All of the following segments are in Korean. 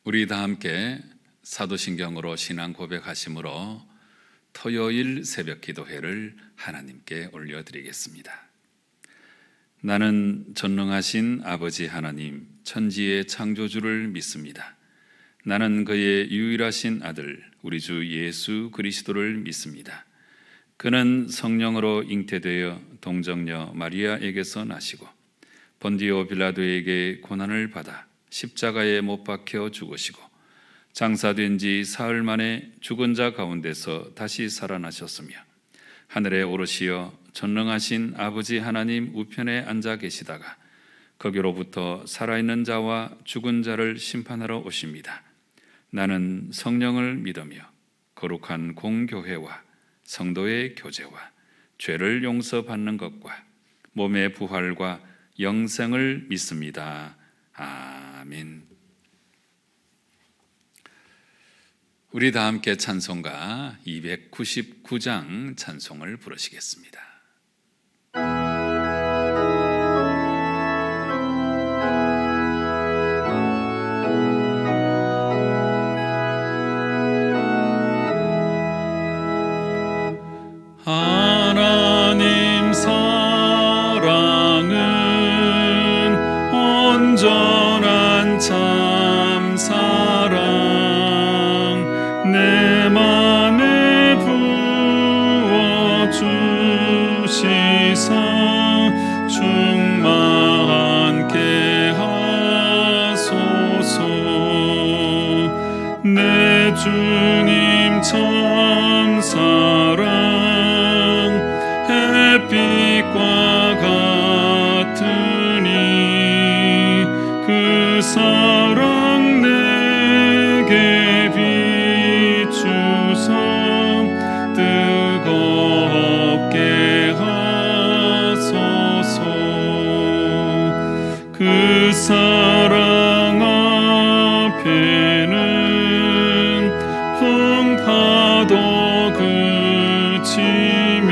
우리 다 함께 사도신경으로 신앙 고백하심으로 토요일 새벽 기도회를 하나님께 올려드리겠습니다. 나는 전능하신 아버지 하나님, 천지의 창조주를 믿습니다. 나는 그의 유일하신 아들, 우리 주 예수 그리스도를 믿습니다. 그는 성령으로 잉태되어 동정녀 마리아에게서 나시고 본디오 빌라도에게 고난을 받아 십자가에 못 박혀 죽으시고 장사된 지 사흘 만에 죽은 자 가운데서 다시 살아나셨으며 하늘에 오르시어 전능하신 아버지 하나님 우편에 앉아 계시다가 거기로부터 살아있는 자와 죽은 자를 심판하러 오십니다. 나는 성령을 믿으며 거룩한 공교회와 성도의 교제와 죄를 용서받는 것과 몸의 부활과 영생을 믿습니다. 아멘. 우리 다 함께 찬송가 299장 찬송을 부르시겠습니다. 하나님 사랑은 온전한 참 사랑 내 맘에 부어주시사 충만케 하소서. 내 주님 참 사랑 햇빛과 같으니 그 사랑 내게 비추사 뜨겁게 하소서. 그 사랑 앞에는 풍파도 그치며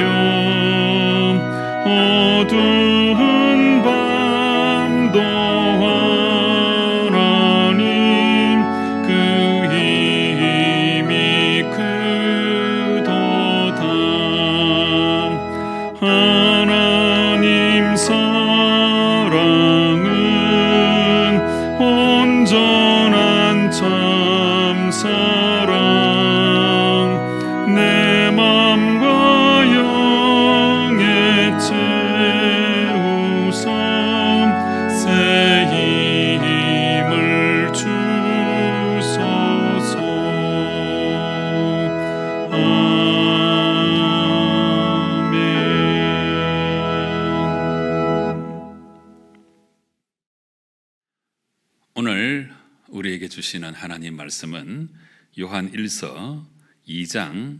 어두운 밤도 하나님 그 힘이 크도다. 하나님 사랑은 온전한 참 사랑 내 맘과 영에 채우사 새 힘을 주소서. 아멘. 오늘 우리에게 주시는 하나님 말씀은 요한 1서 2장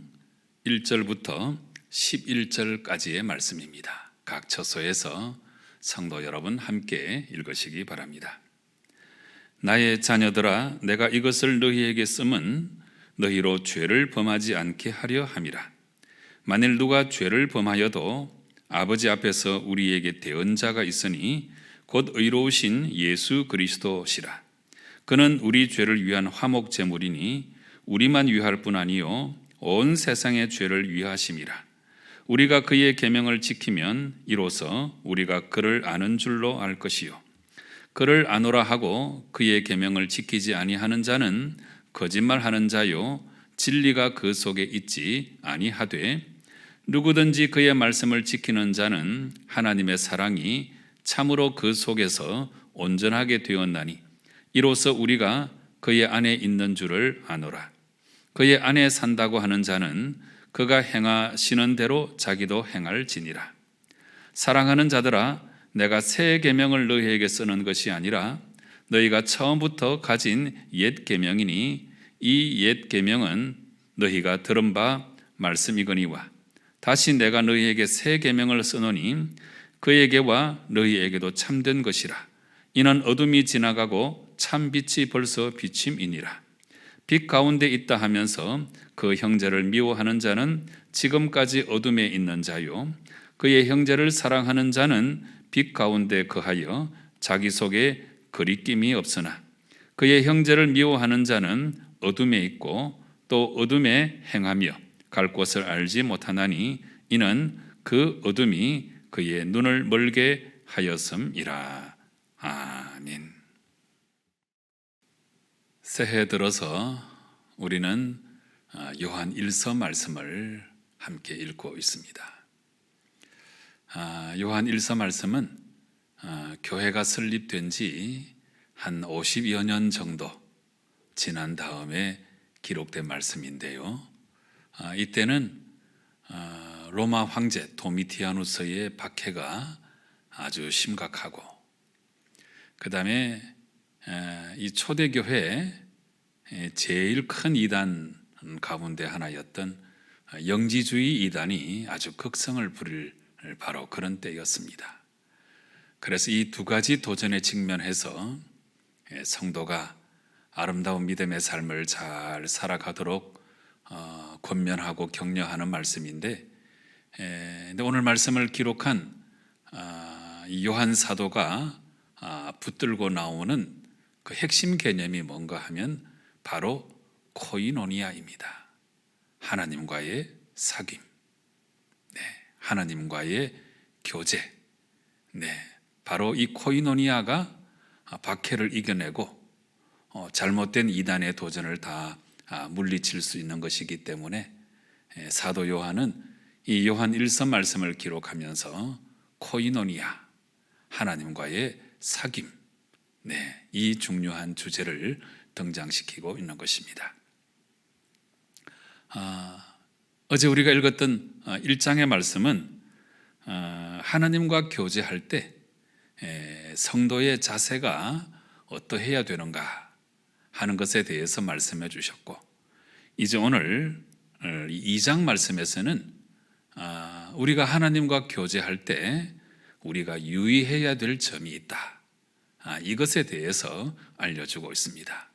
1절부터 11절까지의 말씀입니다. 각 처소에서 성도 여러분 함께 읽으시기 바랍니다. 나의 자녀들아, 내가 이것을 너희에게 쓰면 너희로 죄를 범하지 않게 하려 함이라. 만일 누가 죄를 범하여도 아버지 앞에서 우리에게 대언자가 있으니 곧 의로우신 예수 그리스도시라. 그는 우리 죄를 위한 화목 제물이니 우리만 위할 뿐 아니요 온 세상의 죄를 위하심이라. 우리가 그의 계명을 지키면 이로써 우리가 그를 아는 줄로 알 것이요 그를 아노라 하고 그의 계명을 지키지 아니하는 자는 거짓말하는 자요 진리가 그 속에 있지 아니하되 누구든지 그의 말씀을 지키는 자는 하나님의 사랑이 참으로 그 속에서 온전하게 되었나니 이로써 우리가 그의 안에 있는 줄을 아노라. 그의 안에 산다고 하는 자는 그가 행하시는 대로 자기도 행할지니라. 사랑하는 자들아, 내가 새 계명을 너희에게 쓰는 것이 아니라 너희가 처음부터 가진 옛 계명이니 이 옛 계명은 너희가 들은 바 말씀이거니와 다시 내가 너희에게 새 계명을 쓰노니 그에게와 너희에게도 참된 것이라. 이는 어둠이 지나가고 참 빛이 벌써 비침이니라. 빛 가운데 있다 하면서 그 형제를 미워하는 자는 지금까지 어둠에 있는 자요 그의 형제를 사랑하는 자는 빛 가운데 거하여 자기 속에 거리낌이 없으나 그의 형제를 미워하는 자는 어둠에 있고 또 어둠에 행하며 갈 곳을 알지 못하나니 이는 그 어둠이 그의 눈을 멀게 하였음이라. 아멘. 새해 들어서 우리는 요한 1서 말씀을 함께 읽고 있습니다. 요한 1서 말씀은 교회가 설립된 지 한 50여 년 정도 지난 다음에 기록된 말씀인데요. 이때는 로마 황제 도미티아누스의 박해가 아주 심각하고, 그 다음에 이 초대교회 제일 큰 이단 가운데 하나였던 영지주의 이단이 아주 극성을 부릴 바로 그런 때였습니다. 그래서 이 두 가지 도전에 직면해서 성도가 아름다운 믿음의 삶을 잘 살아가도록 권면하고 격려하는 말씀인데, 오늘 말씀을 기록한 이 요한 사도가 붙들고 나오는 그 핵심 개념이 뭔가 하면 바로 코이노니아입니다. 하나님과의 사귐, 하나님과의 교제. 바로 이 코이노니아가 박해를 이겨내고 잘못된 이단의 도전을 다 물리칠 수 있는 것이기 때문에 사도 요한은 이 요한 1서 말씀을 기록하면서 코이노니아, 하나님과의 사귐, 이 중요한 주제를 등장시키고 있는 것입니다. 어제 우리가 읽었던 1장의 말씀은 하나님과 교제할 때 성도의 자세가 어떠해야 되는가 하는 것에 대해서 말씀해 주셨고, 이제 오늘 2장 말씀에서는 우리가 하나님과 교제할 때 우리가 유의해야 될 점이 있다, 이것에 대해서 알려주고 있습니다.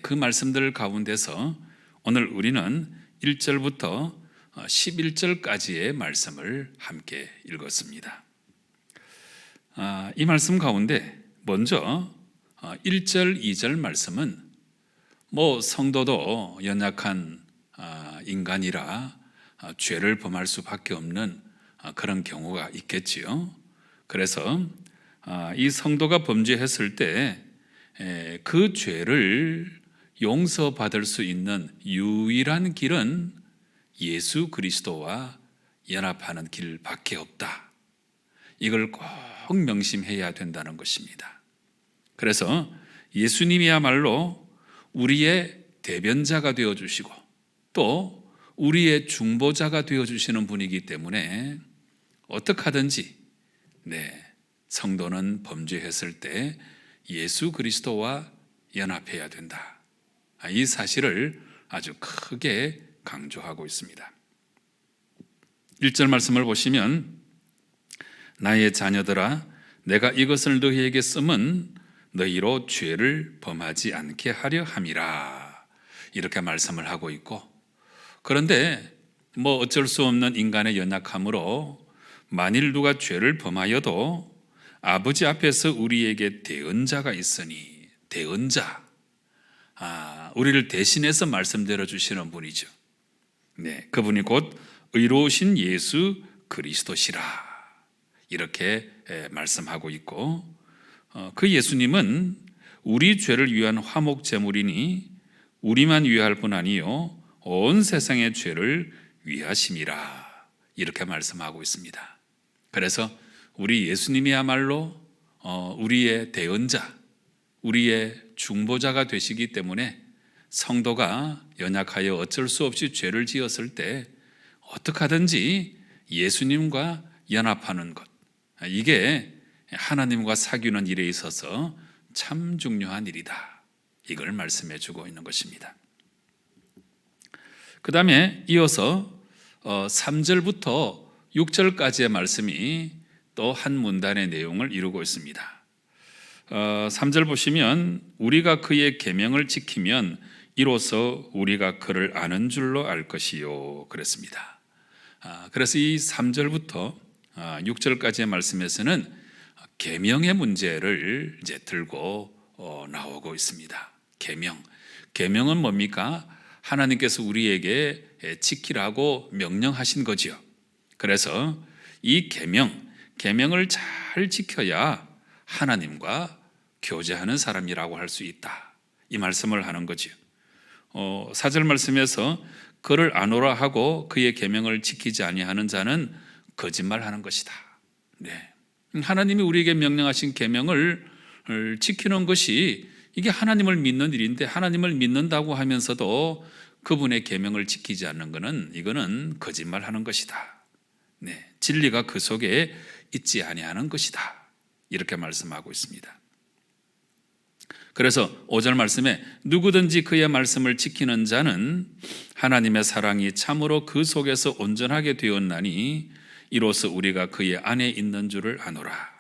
그 말씀들 가운데서 오늘 우리는 1절부터 11절까지의 말씀을 함께 읽었습니다. 이 말씀 가운데 먼저 1절, 2절 말씀은 성도도 연약한 인간이라 죄를 범할 수밖에 없는 그런 경우가 있겠지요. 그래서 이 성도가 범죄했을 때 그 죄를 용서받을 수 있는 유일한 길은 예수 그리스도와 연합하는 길밖에 없다. 이걸 꼭 명심해야 된다는 것입니다. 그래서 예수님이야말로 우리의 대변자가 되어주시고 또 우리의 중보자가 되어주시는 분이기 때문에 어떻게 하든지 성도는 범죄했을 때 예수 그리스도와 연합해야 된다. 이 사실을 아주 크게 강조하고 있습니다. 1절 말씀을 보시면 나의 자녀들아 내가 이것을 너희에게 쓰면 너희로 죄를 범하지 않게 하려 함이라, 이렇게 말씀을 하고 있고, 그런데 어쩔 수 없는 인간의 연약함으로 만일 누가 죄를 범하여도 아버지 앞에서 우리에게 대언자가 있으니, 대언자, 우리를 대신해서 말씀드려 주시는 분이죠. 그분이 곧 의로우신 예수 그리스도시라, 이렇게 말씀하고 있고, 그 예수님은 우리 죄를 위한 화목 제물이니 우리만 위할 뿐 아니요 온 세상의 죄를 위하심이라, 이렇게 말씀하고 있습니다. 그래서 우리 예수님이야말로 우리의 대언자, 우리의 중보자가 되시기 때문에 성도가 연약하여 어쩔 수 없이 죄를 지었을 때 어떻게 하든지 예수님과 연합하는 것, 이게 하나님과 사귀는 일에 있어서 참 중요한 일이다, 이걸 말씀해 주고 있는 것입니다. 그 다음에 이어서 3절부터 6절까지의 말씀이 또 한 문단의 내용을 이루고 있습니다. 3절 보시면 우리가 그의 계명을 지키면 이로써 우리가 그를 아는 줄로 알 것이요, 그랬습니다. 그래서 이 3절부터 6절까지의 말씀에서는 계명의 문제를 이제 들고 나오고 있습니다. 계명은 뭡니까? 하나님께서 우리에게 지키라고 명령하신 거지요. 그래서 이 계명을 잘 지켜야 하나님과 교제하는 사람이라고 할 수 있다. 이 말씀을 하는 거지요. 4절 말씀에서 그를 아노라 하고 그의 계명을 지키지 아니하는 자는 거짓말하는 것이다. 네. 하나님이 우리에게 명령하신 계명을 지키는 것이 이게 하나님을 믿는 일인데, 하나님을 믿는다고 하면서도 그분의 계명을 지키지 않는 것은 이거는 거짓말하는 것이다. 네. 진리가 그 속에 있지 아니하는 것이다. 이렇게 말씀하고 있습니다. 그래서 5절 말씀에 누구든지 그의 말씀을 지키는 자는 하나님의 사랑이 참으로 그 속에서 온전하게 되었나니 이로써 우리가 그의 안에 있는 줄을 아노라.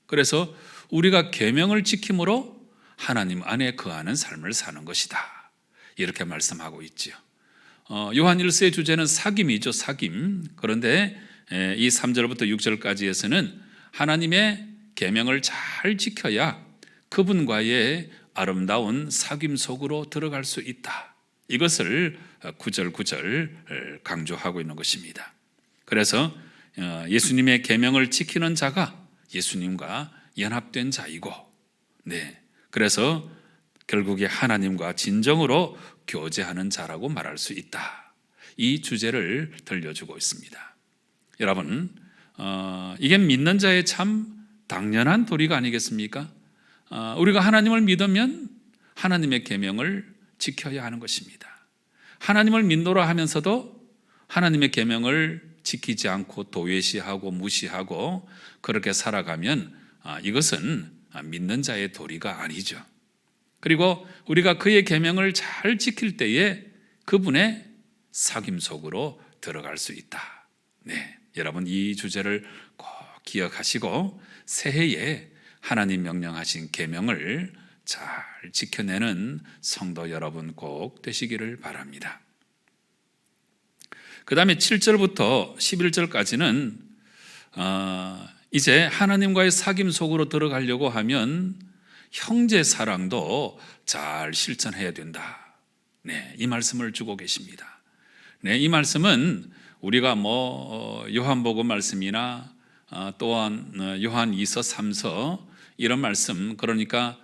그래서 우리가 계명을 지킴으로 하나님 안에 거하는 삶을 사는 것이다. 이렇게 말씀하고 있지요. 요한 1서의 주제는 사귐이죠. 사귐. 그런데 이 3절부터 6절까지에서는 하나님의 계명을 잘 지켜야 그분과의 아름다운 사귐 속으로 들어갈 수 있다. 이것을 9절 강조하고 있는 것입니다. 그래서 예수님의 계명을 지키는 자가 예수님과 연합된 자이고, 네, 그래서 결국에 하나님과 진정으로 교제하는 자라고 말할 수 있다. 이 주제를 들려주고 있습니다. 여러분, 이게 믿는 자의 참 당연한 도리가 아니겠습니까? 우리가 하나님을 믿으면 하나님의 계명을 지켜야 하는 것입니다. 하나님을 믿노라 하면서도 하나님의 계명을 지키지 않고 도외시하고 무시하고 그렇게 살아가면 이것은 믿는 자의 도리가 아니죠. 그리고 우리가 그의 계명을 잘 지킬 때에 그분의 사귐 속으로 들어갈 수 있다. 네, 여러분 이 주제를 꼭 기억하시고 새해에 하나님 명령하신 계명을 잘 지켜내는 성도 여러분 꼭 되시기를 바랍니다. 그 다음에 7절부터 11절까지는 이제 하나님과의 사귐 속으로 들어가려고 하면 형제 사랑도 잘 실천해야 된다. 네, 이 말씀을 주고 계십니다. 네, 이 말씀은 우리가 요한복음 말씀이나 또한 요한 2서 3서 이런 말씀, 그러니까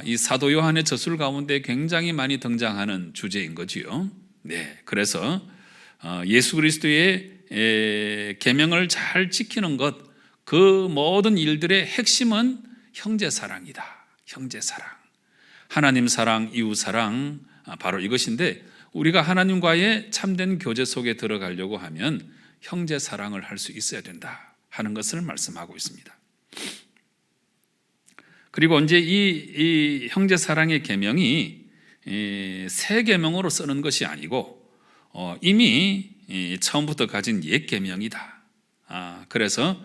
이 사도 요한의 저술 가운데 굉장히 많이 등장하는 주제인 거지요. 네, 그래서 예수 그리스도의 계명을 잘 지키는 것, 그 모든 일들의 핵심은 형제 사랑이다. 형제 사랑, 하나님 사랑, 이웃 사랑, 바로 이것인데 우리가 하나님과의 참된 교제 속에 들어가려고 하면 형제 사랑을 할 수 있어야 된다 하는 것을 말씀하고 있습니다. 그리고 이제 이 형제 사랑의 계명이 새 계명으로 쓰는 것이 아니고 이미 처음부터 가진 옛 계명이다. 그래서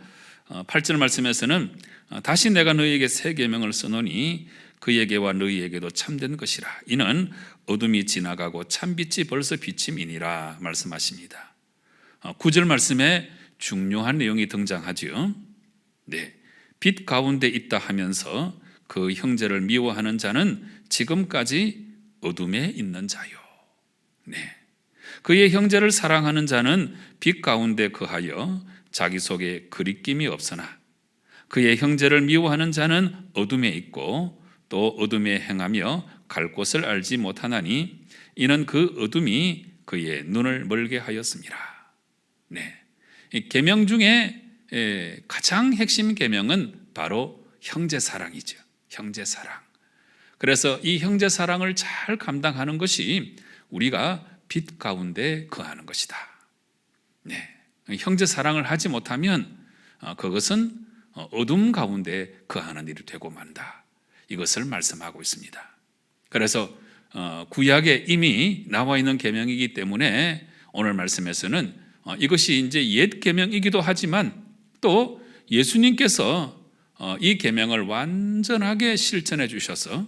8절 말씀에서는 다시 내가 너희에게 새 계명을 써노니 그에게와 너희에게도 참된 것이라. 이는 어둠이 지나가고 참빛이 벌써 비침이니라 말씀하십니다. 9절 말씀에 중요한 내용이 등장하죠. 네, 빛 가운데 있다 하면서 그 형제를 미워하는 자는 지금까지 어둠에 있는 자요. 네, 그의 형제를 사랑하는 자는 빛 가운데 거하여 자기 속에 그리낌이 없으나 그의 형제를 미워하는 자는 어둠에 있고 또 어둠에 행하며 갈 곳을 알지 못하나니 이는 그 어둠이 그의 눈을 멀게 하였습니다. 네, 계명 중에 가장 핵심 계명은 바로 형제 사랑이죠. 형제 사랑. 그래서 이 형제 사랑을 잘 감당하는 것이 우리가 빛 가운데 거하는 것이다. 네, 형제 사랑을 하지 못하면 그것은 어둠 가운데 거하는 일이 되고 만다. 이것을 말씀하고 있습니다. 그래서 구약에 이미 나와 있는 계명이기 때문에 오늘 말씀에서는 이것이 이제 옛 계명이기도 하지만 또 예수님께서 이 계명을 완전하게 실천해 주셔서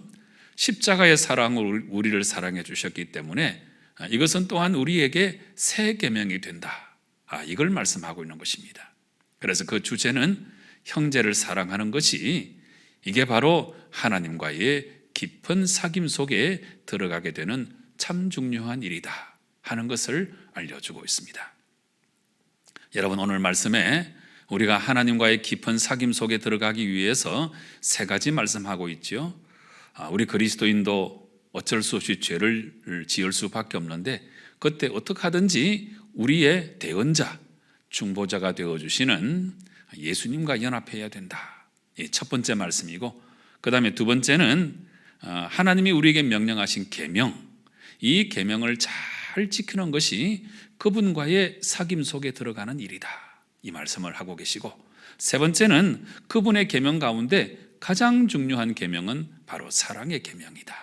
십자가의 사랑으로 우리를 사랑해 주셨기 때문에 이것은 또한 우리에게 새 계명이 된다. 이걸 말씀하고 있는 것입니다. 그래서 그 주제는 형제를 사랑하는 것이 이게 바로 하나님과의 깊은 사귐 속에 들어가게 되는 참 중요한 일이다 하는 것을 알려주고 있습니다. 여러분, 오늘 말씀에 우리가 하나님과의 깊은 사귐 속에 들어가기 위해서 세 가지 말씀하고 있죠. 우리 그리스도인도 어쩔 수 없이 죄를 지을 수밖에 없는데 그때 어떻게 하든지 우리의 대언자, 중보자가 되어주시는 예수님과 연합해야 된다. 이 첫 번째 말씀이고, 그 다음에 두 번째는 하나님이 우리에게 명령하신 계명, 이 계명을 잘 지키는 것이 그분과의 사귐 속에 들어가는 일이다, 이 말씀을 하고 계시고, 세 번째는 그분의 계명 가운데 가장 중요한 계명은 바로 사랑의 계명이다.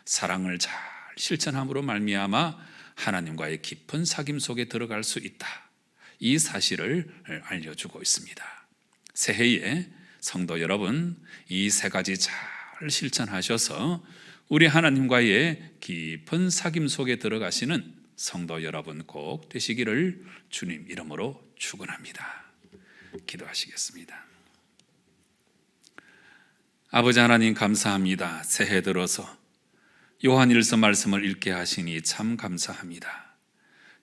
사랑을 잘 실천함으로 말미암아 하나님과의 깊은 사귐 속에 들어갈 수 있다, 이 사실을 알려주고 있습니다. 새해에 성도 여러분, 이 세 가지 잘 실천하셔서 우리 하나님과의 깊은 사귐 속에 들어가시는 성도 여러분 꼭 되시기를 주님 이름으로 축원합니다. 기도하시겠습니다. 아버지 하나님, 감사합니다. 새해 들어서 요한일서 말씀을 읽게 하시니 참 감사합니다.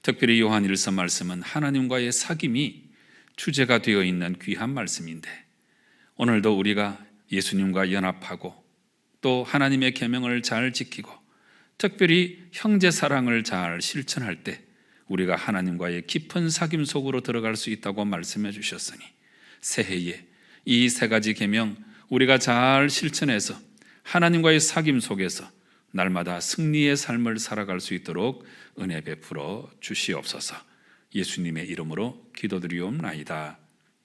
특별히 요한일서 말씀은 하나님과의 사귐이 주제가 되어 있는 귀한 말씀인데, 오늘도 우리가 예수님과 연합하고 또 하나님의 계명을 잘 지키고 특별히 형제 사랑을 잘 실천할 때 우리가 하나님과의 깊은 사귐 속으로 들어갈 수 있다고 말씀해 주셨으니, 새해에 이 세 가지 계명 우리가 잘 실천해서 하나님과의 사귐 속에서 날마다 승리의 삶을 살아갈 수 있도록 은혜 베풀어 주시옵소서. 예수님의 이름으로 기도드리옵나이다.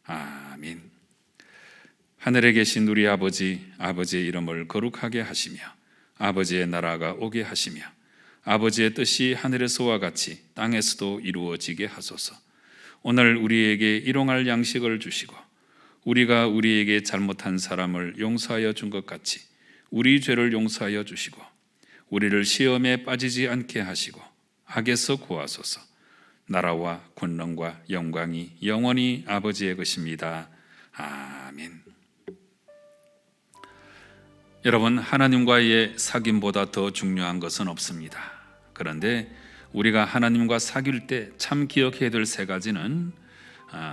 아멘. 하늘에 계신 우리 아버지, 아버지의 이름을 거룩하게 하시며 아버지의 나라가 오게 하시며 아버지의 뜻이 하늘에서와 같이 땅에서도 이루어지게 하소서. 오늘 우리에게 일용할 양식을 주시고 우리가 우리에게 잘못한 사람을 용서하여 준 것 같이 우리 죄를 용서하여 주시고 우리를 시험에 빠지지 않게 하시고 악에서 구하소서. 나라와 권능과 영광이 영원히 아버지의 것입니다. 아멘. 여러분, 하나님과의 사귐보다 더 중요한 것은 없습니다. 그런데 우리가 하나님과 사귈 때 참 기억해야 될 세 가지는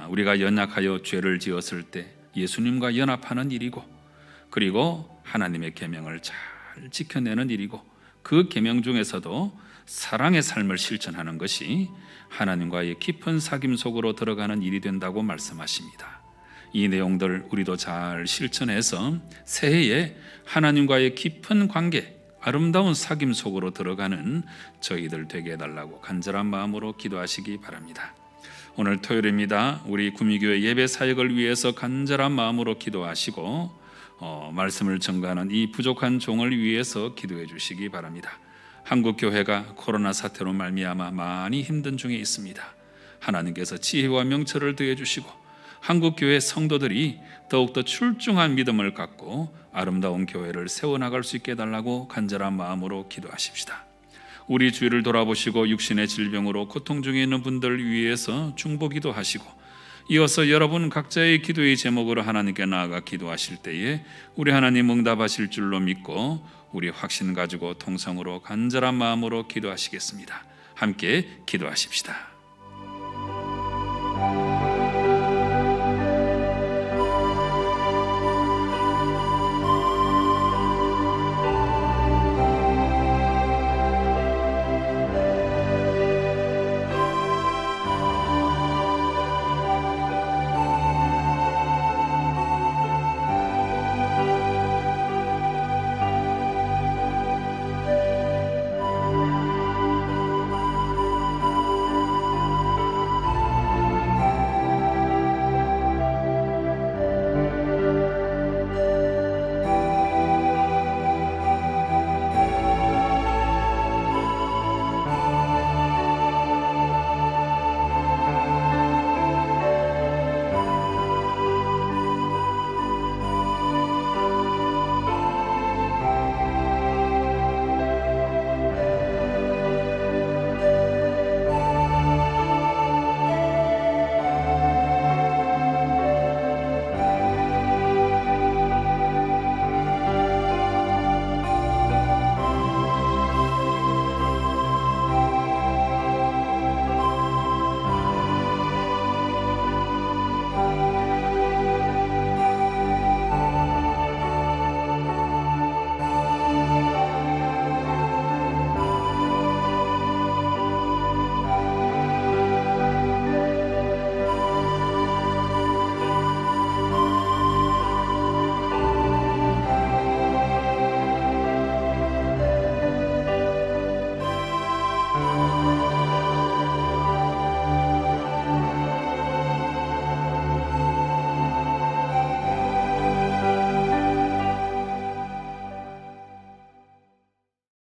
우리가 연약하여 죄를 지었을 때 예수님과 연합하는 일이고, 그리고 하나님의 계명을 잘 지켜내는 일이고, 그 계명 중에서도 사랑의 삶을 실천하는 것이 하나님과의 깊은 사귐 속으로 들어가는 일이 된다고 말씀하십니다. 이 내용들 우리도 잘 실천해서 새해에 하나님과의 깊은 관계, 아름다운 사귐 속으로 들어가는 저희들 되게 해달라고 간절한 마음으로 기도하시기 바랍니다. 오늘 토요일입니다. 우리 구미교회 예배 사역을 위해서 간절한 마음으로 기도하시고 말씀을 전가하는 이 부족한 종을 위해서 기도해 주시기 바랍니다. 한국교회가 코로나 사태로 말미암아 많이 힘든 중에 있습니다. 하나님께서 지혜와 명철을 더해 주시고 한국교회 성도들이 더욱더 출중한 믿음을 갖고 아름다운 교회를 세워나갈 수 있게 해달라고 간절한 마음으로 기도하십시다. 우리 주위를 돌아보시고 육신의 질병으로 고통 중에 있는 분들 위해서 중보기도 하시고, 이어서 여러분 각자의 기도의 제목으로 하나님께 나아가 기도하실 때에 우리 하나님 응답하실 줄로 믿고 우리 확신 가지고 통성으로 간절한 마음으로 기도하시겠습니다. 함께 기도하십시다.